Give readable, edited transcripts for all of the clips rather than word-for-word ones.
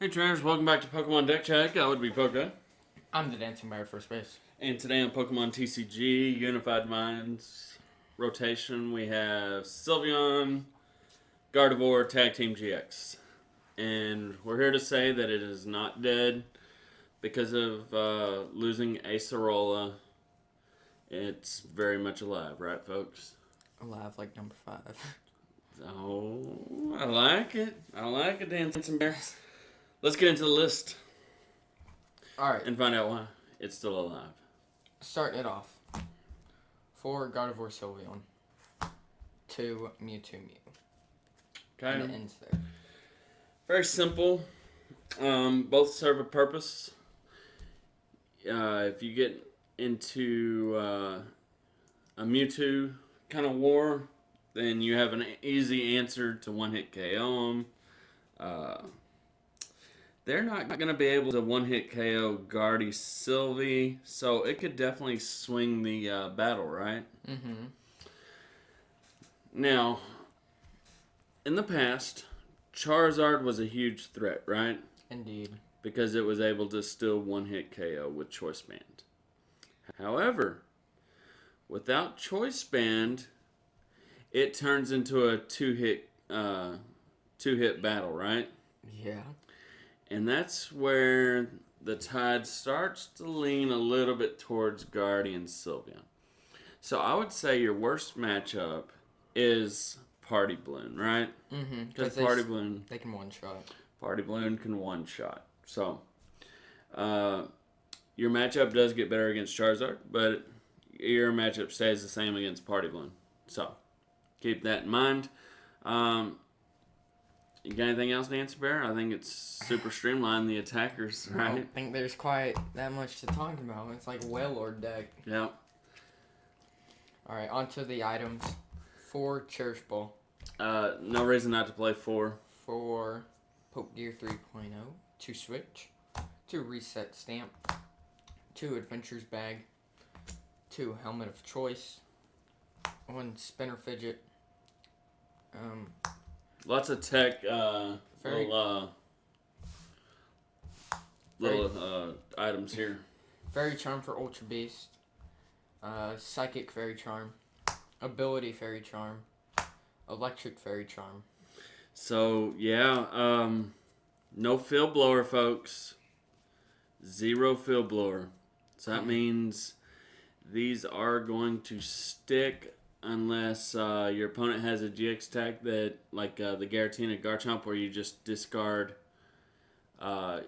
Hey trainers, welcome back to Pokemon Deck Check. I would be Poke. I'm the dancing bear at first base. And today on Pokemon TCG Unified Minds rotation, we have Sylveon Gardevoir Tag Team GX. And we're here to say that it is not dead because of losing Acerola. It's very much alive, right, folks? Alive like number 5. Oh, I like it. I like it, Dancing Bear. Let's get into the list Alright, and find out why it's still alive. starting it off. 4 Gardevoir Sylveon. 2 Mewtwo Mew. Okay. And it ends there. Very simple. Both serve a purpose. If you get into a Mewtwo kind of war, then you have an easy answer to one-hit KO them. They're not going to be able to one-hit KO Guardy Sylvie, so it could definitely swing the battle, right? Mm-hmm. Now, in the past, Charizard was a huge threat, right? Indeed. Because it was able to still one-hit KO with Choice Band. However, without Choice Band, it turns into a two-hit battle, right? Yeah. And that's where the tide starts to lean a little bit towards Guardian Sylveon. So I would say your worst matchup is Party Balloon, right? Mm-hmm. Because Party Balloon... They can one-shot. Party Balloon can one-shot. So, your matchup does get better against Charizard, but your matchup stays the same against Party Balloon. So, keep that in mind. You got anything else, Nancy Bear? I think it's super streamlined, the attackers, right? I don't think there's quite that much to talk about. It's like Wailord deck. Yeah. Alright, on to the items. 4 Cherish Ball. No reason not to play 4. 4 Poke Gear 3.0. 2 Switch. 2 Reset Stamp. 2 Adventures Bag. 2 Helmet of Choice. 1 Spinner Fidget. Lots of tech, Very- little items here. Fairy Charm for Ultra Beast. Psychic Fairy Charm. Ability Fairy Charm. Electric Fairy Charm. So, yeah, no field blower, folks. 0 field blower. So that means these are going to stick unless your opponent has a GX attack that, like the Giratina Garchomp, where you just discard a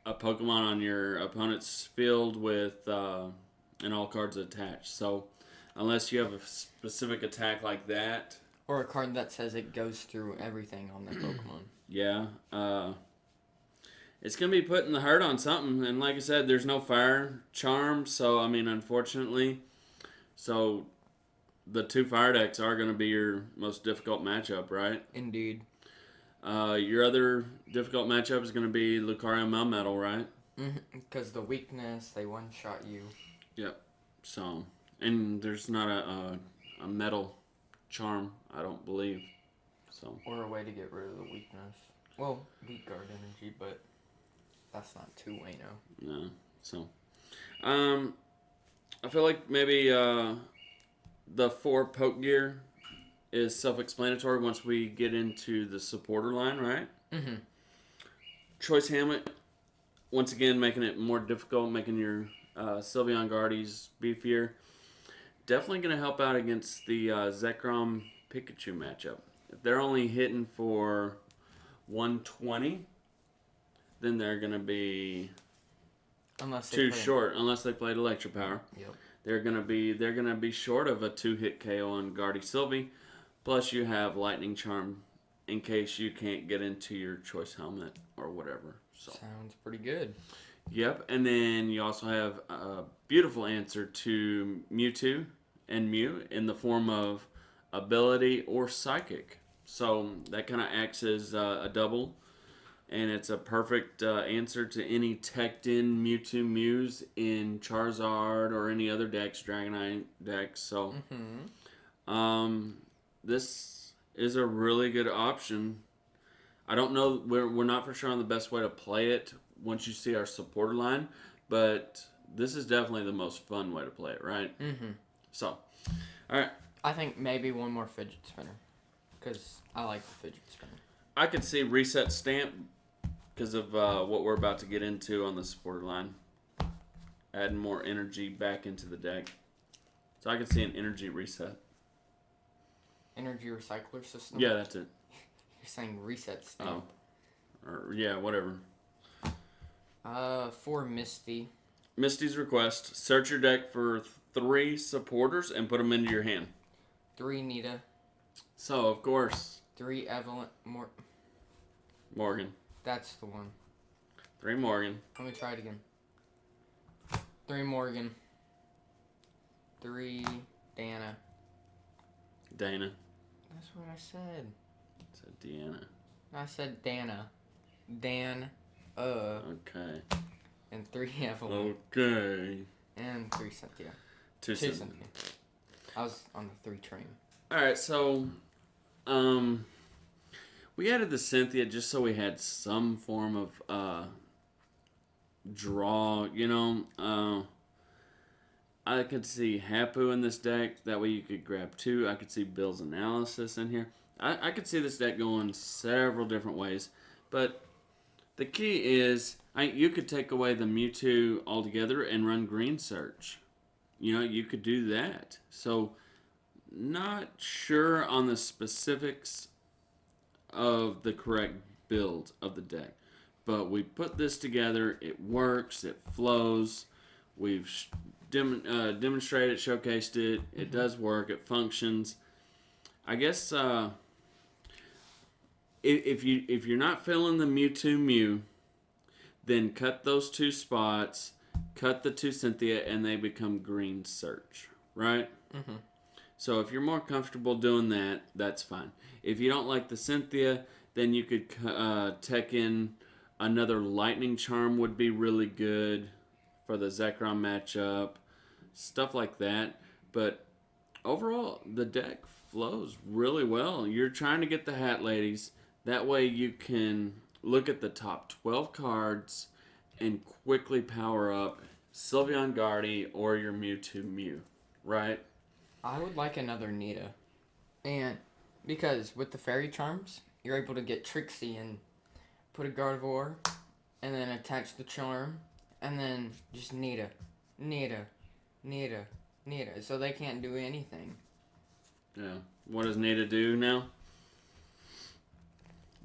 Pokemon on your opponent's field with and all cards attached. So unless you have a specific attack like that, Or a card that says it goes through everything on that Pokemon. yeah, it's going to be putting the hurt on something. And like I said, there's no fire charm, so, I mean, unfortunately. So the 2 fire decks are going to be your most difficult matchup, right? Indeed. Your other difficult matchup is going to be Lucario Melmetal, right? Because the weakness, they one-shot you. Yep. So, and there's not a metal charm, I don't believe. So. Or a way to get rid of the weakness. Well, weak guard energy, but that's not two-way now. No. So, I feel like maybe the 4 poke gear is self-explanatory once we get into the supporter line, right? Mm-hmm. Choice Helmet, once again, making it more difficult, making your Sylveon Guardies beefier. Definitely going to help out against the Zekrom Pikachu matchup. If they're only hitting for 120, then they're going to be too short, unless they played Electro Power. Yep. They're gonna be short of a 2-hit KO on Guardy Sylvie. Plus, you have Lightning Charm in case you can't get into your Choice Helmet or whatever. So Sounds pretty good. Yep, and then you also have a beautiful answer to Mewtwo and Mew in the form of Ability or Psychic. So that kind of acts as a double. And it's a perfect answer to any teched-in Mewtwo Mews in Charizard or any other decks, Dragonite decks. So, this is a really good option I don't know. We're not for sure on the best way to play it once you see our supporter line, but this is definitely the most fun way to play it, right? Mm-hmm. So, all right. I think maybe one more fidget spinner, because I like the fidget spinner. I could see reset stamp because of what we're about to get into on the supporter line. Adding more energy back into the deck. So I could see an energy reset. Energy recycler system? Yeah, that's it. You're saying reset stamp. Oh. Or, yeah, whatever. For Misty. Misty's request. Search your deck for 3 supporters and put them into your hand. 3 Nita. So, of course. 3 Evelyn. Morgan. That's the one. 3 Morgan. Let me try it again. 3 Morgan. 3 Dana. Dana. That's what I said. Said Deanna. I said Dana. Dan. Okay. And 3 Evelyn. Okay. And 3 Cynthia. 2 Cynthia. Cynthia. I was on the 3 train. Alright, so we added the Cynthia just so we had some form of draw, you know. I could see Hapu in this deck. That way you could grab 2. I could see Bill's Analysis in here. I could see this deck going several different ways. But the key is you could take away the Mewtwo altogether and run Green Search. You know, you could do that. So, not sure on the specifics of the correct build of the deck. But we put this together. It works. It flows. We've demonstrated, showcased it. It does work. It functions. I guess if you're not feeling the Mewtwo Mew, then cut those 2 spots, cut the 2 Cynthia, and they become Green Search, right? Mm-hmm. So if you're more comfortable doing that, that's fine. If you don't like the Cynthia, then you could tech in another Lightning Charm would be really good for the Zekrom matchup, stuff like that. But overall, the deck flows really well. You're trying to get the Hat Ladies. That way you can look at the top 12 cards and quickly power up Sylveon Gardevoir or your Mewtwo Mew, right? I would like another Nita. And because with the Fairy Charms, you're able to get Trixie and put a Gardevoir and then attach the charm and then just Nita. So they can't do anything. Yeah. What does Nita do now?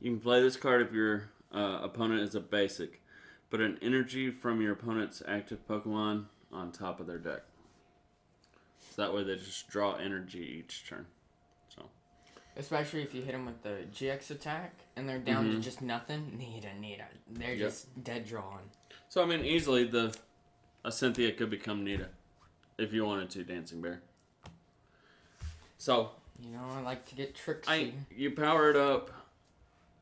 You can play this card if your opponent is a basic. Put an energy from your opponent's active Pokemon on top of their deck. So that way they just draw energy each turn. So, especially if you hit them with the GX attack and they're down to just nothing. Nita. They're just dead drawing. So I mean, easily a Cynthia could become Nita if you wanted to, Dancing Bear. So, you know, I like to get Trixie. You power it up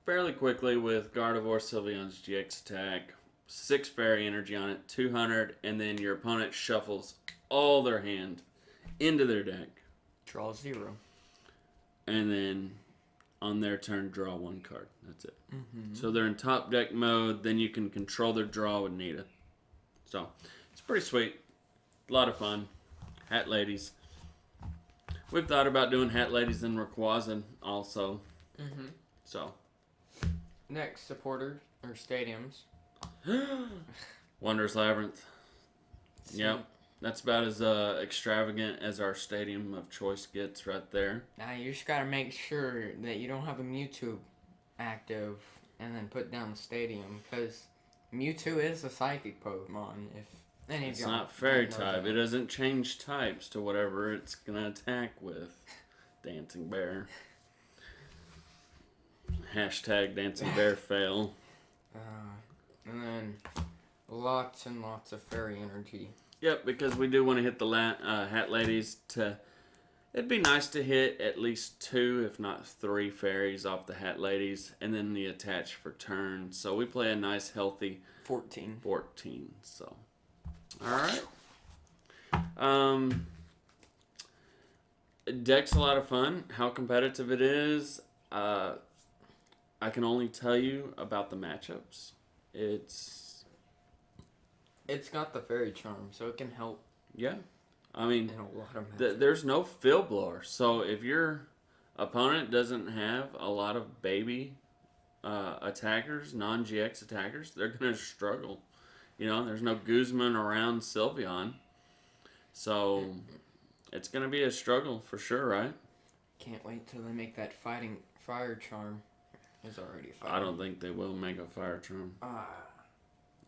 fairly quickly with Gardevoir Sylveon's GX attack, 6 fairy energy on it, 200, and then your opponent shuffles all their hand into their deck. Draw 0. And then on their turn, draw 1 card. That's it. Mm-hmm. So they're in top deck mode, then you can control their draw with Nita. So, it's pretty sweet. A lot of fun. Hat Ladies. We've thought about doing Hat Ladies in Rayquaza also. Mm-hmm. So. Next, supporter or stadiums. Wondrous Labyrinth. Yep. That's about as extravagant as our stadium of choice gets right there. Now, you just gotta make sure that you don't have a Mewtwo active and then put down the stadium, because Mewtwo is a psychic Pokemon. If any It's of y'all not fairy don't know type. that. It doesn't change types to whatever it's going to attack with. Dancing Bear. Hashtag Dancing Bear fail. And then lots and lots of fairy energy. Yep, because we do want to hit the Hat Ladies it'd be nice to hit at least 2, if not 3 fairies off the Hat Ladies, and then the attach for turn. So we play a nice, healthy 14. So, alright. Deck's a lot of fun. How competitive it is, I can only tell you about the matchups. It's got the fairy charm, so it can help yeah. I mean, in a lot of matchups. there's no fill blower, so if your opponent doesn't have a lot of baby attackers, non-GX attackers, they're gonna struggle. There's no Guzman around Sylveon, so it's gonna be a struggle for sure, right? Can't wait till they make that fighting fire charm. It's already fighting. I don't think they will make a fire charm.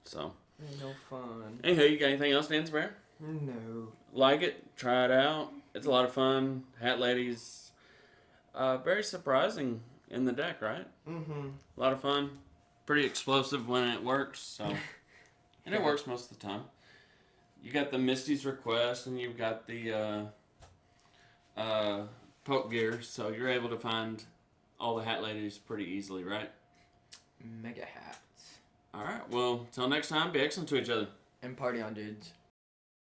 So. Ain't no fun. Anyhow, you got anything else, Dance Bear? No. Like it, try it out. It's a lot of fun. Hat Ladies, very surprising in the deck, right? Mm-hmm. A lot of fun. Pretty explosive when it works, so. And it works most of the time. You got the Misty's Request, and you've got the Poke Gear, so you're able to find all the Hat Ladies pretty easily, right? Mega hats. All right, well, till next time, be excellent to each other. And party on, dudes.